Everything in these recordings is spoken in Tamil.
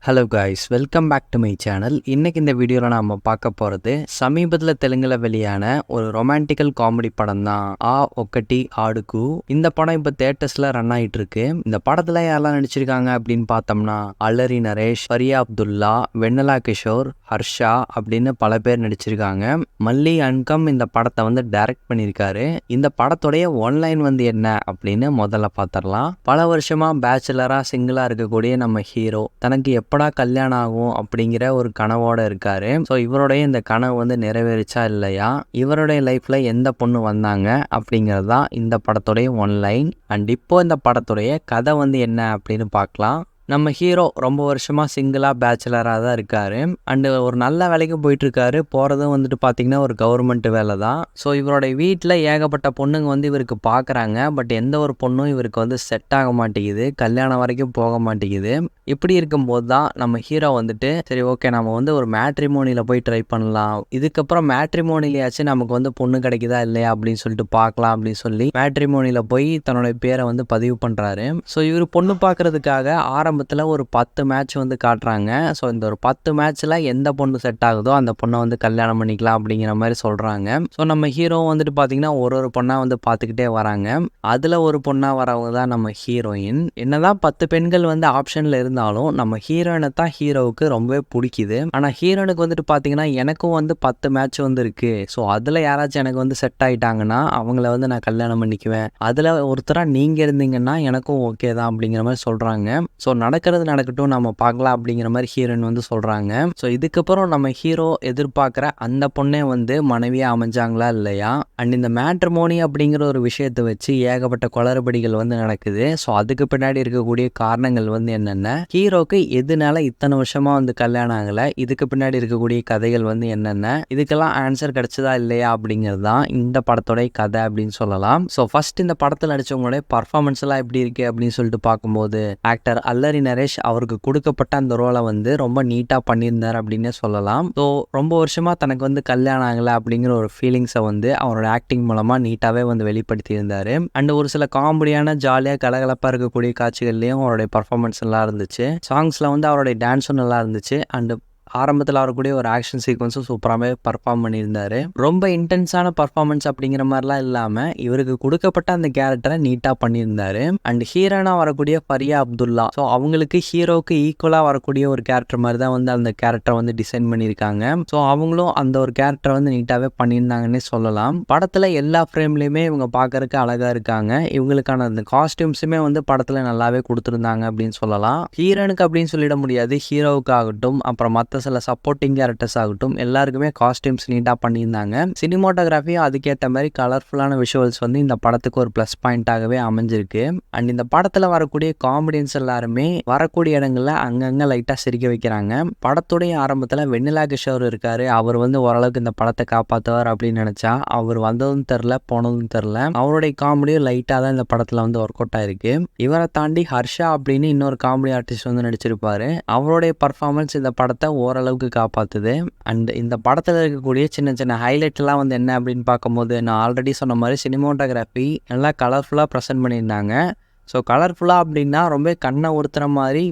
Hello guys, welcome back to my channel. இன்றைக்கி இந்த வீடியோவில் நாம் பார்க்க போகிறது சமீபத்தில் தெலுங்கில் வெளியான ஒரு ரொமான்டிக்கல் காமெடி படம் தான் ஆ ஒக்கட்டி ஆடுக்கு. இந்த படம் இப்போ தேட்டர்ஸில் ரன் ஆகிட்டு இருக்கு. இந்த படத்தில் யாரெல்லாம் நடிச்சிருக்காங்க அப்படின்னு பார்த்தோம்னா அல்லரி நரேஷ், ஃபரியா அப்துல்லா, வெண்ணலா கிஷோர், ஹர்ஷா அப்படின்னு பல பேர் நடிச்சிருக்காங்க. மல்லி அன்கம் இந்த படத்தை வந்து டைரக்ட் பண்ணியிருக்காரு. இந்த படத்துடைய ஒன்லைன் வந்து என்ன அப்படின்னு முதல்ல பார்த்துடலாம். பல வருஷமாக பேச்சுலராக சிங்கிளாக இருக்கக்கூடிய நம்ம ஹீரோ தனக்கு எப்படா கல்யாணம் ஆகும் அப்படிங்கிற ஒரு கனவோட இருக்காரு. ஸோ இவருடைய இந்த கனவு வந்து நிறைவேறிச்சா இல்லையா, இவருடைய லைஃப்ல எந்த பொண்ணு வந்தாங்க அப்படிங்கிறது தான் இந்த படத்துடைய ஒன்லைன். அண்ட் இப்போ இந்த படத்துடைய கதை வந்து என்ன அப்படின்னு பார்க்கலாம். நம்ம ஹீரோ ரொம்ப வருஷமாக சிங்கிளாக பேச்சுலராக தான் இருக்கார். அண்டு ஒரு நல்ல வேலைக்கு போயிட்டுருக்காரு. போகிறதும் வந்துட்டு பார்த்திங்கன்னா ஒரு கவர்மெண்ட் வேலை தான். ஸோ இவருடைய வீட்டில் ஏகப்பட்ட பொண்ணுங்க வந்து இவருக்கு பார்க்குறாங்க. பட் எந்த ஒரு பொண்ணும் இவருக்கு வந்து செட் ஆக மாட்டேங்குது, கல்யாணம் வரைக்கும் போக மாட்டேங்குது. இப்படி இருக்கும்போது தான் நம்ம ஹீரோ வந்துட்டு சரி ஓகே, நம்ம வந்து ஒரு மேட்ரிமோனியில் போய் ட்ரை பண்ணலாம், இதுக்கப்புறம் மேட்ரிமோனிலையாச்சும் நமக்கு வந்து பொண்ணு கிடைக்குதா இல்லையா அப்படின்னு சொல்லிட்டு பார்க்கலாம் அப்படின்னு சொல்லி மேட்ரிமோனியில் போய் தன்னுடைய பேரை வந்து பதிவு பண்ணுறாரு. ஸோ இவர் பொண்ணு பார்க்குறதுக்காக ஆரம்பத்தில் ஒரு 10 மேட்ச் வந்து காட்டுறாங்க. ஸோ இந்த ஒரு 10 மேட்ச்சில் எந்த பொண்ணு செட் ஆகுதோ அந்த பொண்ணை வந்து கல்யாணம் பண்ணிக்கலாம் அப்படிங்கிற மாதிரி சொல்கிறாங்க. ஸோ நம்ம ஹீரோ வந்துட்டு பார்த்திங்கன்னா ஒரு பொண்ணாக வந்து பார்த்துக்கிட்டே வராங்க. அதில் ஒரு பொண்ணாக வரவங்க தான் நம்ம ஹீரோயின். என்னதான் 10 பெண்கள் வந்து ஆப்ஷனில் இருந்தாலும் நம்ம ஹீரோயினை தான் ஹீரோவுக்கு ரொம்பவே பிடிக்குது. ஆனால் ஹீரோனுக்கு வந்துட்டு பார்த்தீங்கன்னா எனக்கும் வந்து 10 மேட்ச் வந்து இருக்குது. ஸோ அதில் யாராச்சும் எனக்கு வந்து செட் ஆகிட்டாங்கன்னா அவங்கள வந்து நான் கல்யாணம் பண்ணிக்குவேன், அதில் ஒருத்தராக நீங்கள் இருந்தீங்கன்னா எனக்கும் ஓகே தான் அப்படிங்கிற மாதிரி சொல்கிறாங்க. ஸோ நடக்கிறது நடக்கட்டும், நம்ம பார்க்கலாம் அப்படிங்கிற மாதிரி ஹீரோயின் வந்து சொல்கிறாங்க. ஸோ இதுக்கப்புறம் நம்ம ஹீரோ எதிர்பார்க்குற அந்த பொண்ணே வந்து மனைவியாக அமைஞ்சாங்களா இல்லையா, அண்ட் இந்த மேட்ரிமோனி அப்படிங்கிற ஒரு விஷயத்தை வச்சு ஏகப்பட்ட குளறுபடிகள் வந்து நடக்குது. ஸோ அதுக்கு பின்னாடி இருக்கக்கூடிய காரணங்கள் வந்து என்னென்ன, ஹீரோக்கு எதனால இத்தனை வருஷமா வந்து கல்யாணம் ஆகலை, இதுக்கு பின்னாடி இருக்கக்கூடிய கதைகள் வந்து என்னென்ன, இதுக்கெல்லாம் ஆன்சர் கிடைச்சதா இல்லையா அப்படிங்கிறது தான் இந்த படத்தோடைய கதை அப்படின்னு சொல்லலாம். ஸோ ஃபர்ஸ்ட் இந்த படத்தில் நடிச்சவங்களுடைய பர்ஃபார்மன்ஸ் எல்லாம் எப்படி இருக்கு அப்படின்னு சொல்லிட்டு பார்க்கும்போது ஆக்டர் அல்லரி நரேஷ் அவருக்கு கொடுக்கப்பட்ட அந்த ரோலை வந்து ரொம்ப நீட்டாக பண்ணியிருந்தார் அப்படின்னே சொல்லலாம். ஸோ ரொம்ப வருஷமா தனக்கு வந்து கல்யாணம் ஆகலை அப்படிங்கிற ஒரு ஃபீலிங்ஸை வந்து அவரோட ஆக்டிங் மூலமாக நீட்டாகவே வந்து வெளிப்படுத்தி இருந்தார். அண்ட் ஒரு சில காமெடியான ஜாலியாக கலகலப்பாக இருக்கக்கூடிய காட்சிகள்லையும் அவருடைய பர்ஃபார்மன்ஸ் எல்லாம் இருந்துச்சு. சாங்ஸில் வந்து அவருடைய டான்ஸும் நல்லா இருந்துச்சு. அண்டு ஆரம்பத்தில் வரக்கூடிய ஒரு ஆக்ஷன் சீக்வன்ஸும் சூப்பராகவே பர்ஃபார்ம் பண்ணியிருந்தார். ரொம்ப இன்டென்ஸான பர்ஃபார்மன்ஸ் அப்படிங்கிற மாதிரிலாம் இல்லாமல் இவருக்கு கொடுக்கப்பட்ட அந்த கேரக்டரை நீட்டாக பண்ணியிருந்தார். அண்ட் ஹீரோனாக வரக்கூடிய ஃபரியா அப்துல்லா, ஸோ அவங்களுக்கு ஹீரோவுக்கு ஈக்குவலாக வரக்கூடிய ஒரு கேரக்டர் மாதிரி தான் வந்து அந்த கேரக்டரை வந்து டிசைன் பண்ணியிருக்காங்க. ஸோ அவங்களும் அந்த ஒரு கேரக்டரை வந்து நீட்டாகவே பண்ணியிருந்தாங்கன்னே சொல்லலாம். படத்தில் எல்லா ஃப்ரேம்லேயுமே இவங்க பார்க்கறதுக்கு அழகாக இருக்காங்க. இவங்களுக்கான அந்த காஸ்டியூம்ஸுமே வந்து படத்தில் நல்லாவே கொடுத்துருந்தாங்க அப்படின்னு சொல்லலாம். ஹீரோனுக்கு அப்படின்னு சொல்லிட முடியாது, ஹீரோவுக்கு ஆகட்டும் அப்புறம் மற்ற சில சப்போர்ட்டிங் கேரக்டர்ஸ் ஆகட்டும் எல்லாருக்குமே காஸ்டியூம்ஸ் நீட்டாக பண்ணியிருந்தாங்க. சினிமாட்டோகிராஃபியும் அதுக்கேற்ற மாதிரி கலர்ஃபுல்லான விஷுவல்ஸ் வந்து இந்த படத்துக்கு ஒரு ப்ளஸ் பாயிண்டாகவே அமைஞ்சிருக்கு. அண்ட் இந்த படத்தில் வரக்கூடிய காமெடியன்ஸ் எல்லாருமே வரக்கூடிய இடங்களில் அங்கங்கே லைட்டாக சிரிக்க வைக்கிறாங்க. படத்துடைய ஆரம்பத்தில் வெண்ணலா கிஷோர் இருக்காரு. அவர் வந்து ஓரளவுக்கு இந்த படத்தை காப்பாற்றுவார் அப்படின்னு நினச்சா அவர் வந்ததும் தெரில போனதும் தெரில. அவருடைய காமெடியும் லைட்டாக தான் இந்த படத்தில் வந்து ஒர்க் அவுட் ஆயிருக்கு. இவரை தாண்டி ஹர்ஷா அப்படின்னு இன்னொரு காமெடி ஆர்டிஸ்ட் வந்து நடிச்சிருப்பாரு. அவருடைய பர்ஃபார்மன்ஸ் இந்த படத்தை ஓரளவுக்கு காப்பாற்றுது. அண்ட் இந்த படத்தில் இருக்கக்கூடிய சின்ன சின்ன ஹைலைட்லாம் வந்து என்ன அப்படின்னு பார்க்கும்போது நான் ஆல்ரெடி சொன்ன மாதிரி சினிமாட்டோகிராஃபி நல்லா கலர்ஃபுல்லாக ப்ரெசென்ட் பண்ணியிருந்தாங்க. ஸோ கலர்ஃபுல்லாக அப்படின்னா ரொம்ப கண்ணை உறுத்துற மாதிரி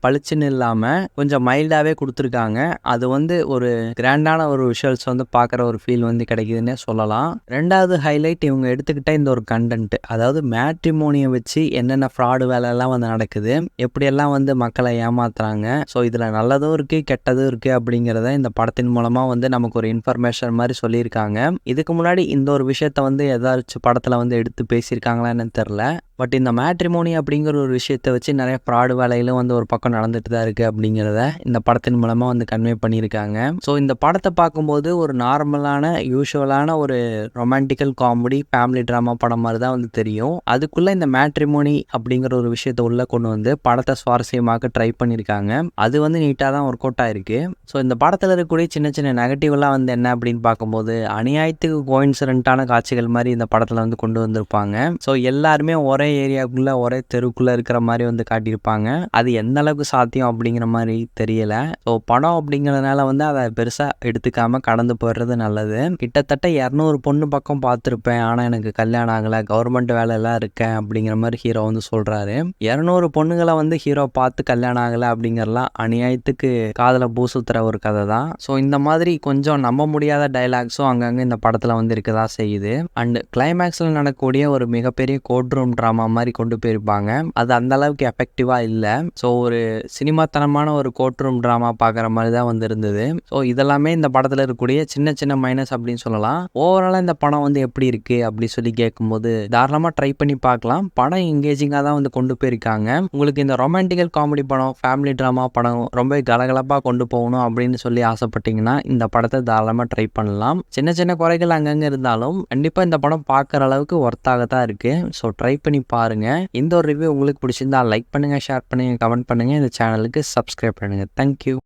பளிச்சுன்னு இல்லாமல் கொஞ்சம் மைல்டாகவே கொடுத்துருக்காங்க. அது வந்து ஒரு கிராண்டான ஒரு விஷுவல்ஸ் வந்து பார்க்குற ஒரு ஃபீல் வந்து கிடைக்குதுன்னே சொல்லலாம். ரெண்டாவது ஹைலைட் இவங்க எடுத்துக்கிட்ட இந்த ஒரு கண்டென்ட், அதாவது மேட்ரிமோனியை வச்சு என்னென்ன ஃப்ராடு வேலையெல்லாம் வந்து நடக்குது, எப்படியெல்லாம் வந்து மக்களை ஏமாத்துறாங்க. ஸோ இதில் நல்லதும் இருக்குது கெட்டதும் இருக்குது அப்படிங்கிறத இந்த படத்தின் மூலமாக வந்து நமக்கு ஒரு இன்ஃபர்மேஷன் மாதிரி சொல்லியிருக்காங்க. இதுக்கு முன்னாடி இந்த ஒரு விஷயத்த வந்து ஏதாச்சும் படத்தில் வந்து எடுத்து பேசியிருக்காங்களான்னு தெரில. பட் இந்த மேட்ரிமோனி அப்படிங்கிற ஒரு விஷயத்தை வச்சு நிறைய ஃப்ராடு வேலைகளும் வந்து ஒரு பக்கம் நடந்துட்டு தான் இருக்குது அப்படிங்கிறத இந்த படத்தின் மூலமாக வந்து கன்வே பண்ணியிருக்காங்க. ஸோ இந்த படத்தை பார்க்கும்போது ஒரு நார்மலான யூஷுவலான ஒரு ரொமான்டிக்கல் காமெடி ஃபேமிலி ட்ராமா படம் மாதிரி தான் வந்து தெரியும். அதுக்குள்ளே இந்த மேட்ரிமோனி அப்படிங்கிற ஒரு விஷயத்தை உள்ளே கொண்டு வந்து படத்தை சுவாரஸ்யமாக ட்ரை பண்ணியிருக்காங்க. அது வந்து நீட்டாக தான் ஒர்க் அவுட் ஆயிருக்கு. ஸோ இந்த படத்தில் இருக்கக்கூடிய சின்ன சின்ன நெகட்டிவ்லாம் வந்து என்ன அப்படின்னு பார்க்கும்போது அநியாயத்துக்கு கோயின்சிடென்ட்டான காட்சிகள் மாதிரி இந்த படத்தில் வந்து கொண்டு வந்திருப்பாங்க. ஸோ எல்லாருமே ஒரே ஏரியாக்குள்ளே ஒரே தெருக்குள்ளே இருக்கிற மாதிரி வந்து காட்டியிருப்பாங்க. அது எந்த அளவுக்கு சாத்தியம் அப்படிங்கிற மாதிரி தெரியல. ஸோ படம் அப்படிங்கிறதுனால வந்து அதை பெருசாக எடுத்துக்காமல் கடந்து போயிடுறது நல்லது. கிட்டத்தட்ட 200 பொண்ணு பக்கம் பார்த்துருப்பேன், ஆனால் எனக்கு கல்யாணம் ஆகலை, கவர்மெண்ட் வேலையெல்லாம் இருக்கேன் அப்படிங்கிற மாதிரி ஹீரோ வந்து சொல்கிறாரு. 200 பொண்ணுங்களை வந்து ஹீரோ பார்த்து கல்யாணம் ஆகலை அப்படிங்கிறலாம் அநியாயத்துக்கு காதில் பூசுத்துற ஒரு கதை தான். ஸோ இந்த மாதிரி கொஞ்சம் நம்ப முடியாத டைலாக்ஸும் அங்கங்கே இந்த படத்தில் வந்து இருக்கதா செய்யுது. அண்ட் கிளைமேக்ஸில் நடக்கக்கூடிய ஒரு மிகப்பெரிய கோர்ட் ரூம் ட்ராமா மாதிரி கொண்டு போயிருப்பாங்க. அது அந்த அளவுக்கு எஃபெக்டிவாக இல்லை. ஸோ ஒரு சினிமாத்தனமான ஒரு கோர்ட் ரூம் ட்ராமா பார்க்குற மாதிரி தான் வந்து இருந்தது. ஸோ இதெல்லாமே இந்த படத்தில் இருக்கக்கூடிய சின்ன சின்ன மைனஸ் அப்படின்னு சொல்லலாம். ஓவராலாக இந்த படம் வந்து எப்படி இருக்குது அப்படி சொல்லி கேட்கும்போது தாராளமாக ட்ரை பண்ணி பார்க்கலாம். படம் எங்கேஜிங்காக தான் வந்து கொண்டு போயிருக்காங்க. உங்களுக்கு இந்த ரொமான்டிக்கல் காமெடி படம், ஃபேமிலி ட்ராமா படம் ரொம்ப கலகலப்பாக கொண்டு போகணும் அப்படின்னு சொல்லி ஆசைப்பட்டீங்கன்னா இந்த படத்தை தாராளமாக ட்ரை பண்ணலாம். சின்ன சின்ன குறைகள் அங்கங்கே இருந்தாலும் கண்டிப்பாக இந்த படம் பார்க்குற அளவுக்கு ஒர்த்தாக தான் இருக்குது. ஸோ ட்ரை பண்ணி பாருங்கள். இந்த ஒரு ரிவ்யூ உங்களுக்கு பிடிச்சிருந்தா லைக் பண்ணுங்கள், ஷேர் பண்ணுங்கள், கமெண்ட் பண்ணுங்கள். இந்த சேனலுக்கு சப்ஸ்கிரைப் பண்ணுங்கள். தேங்க்யூ.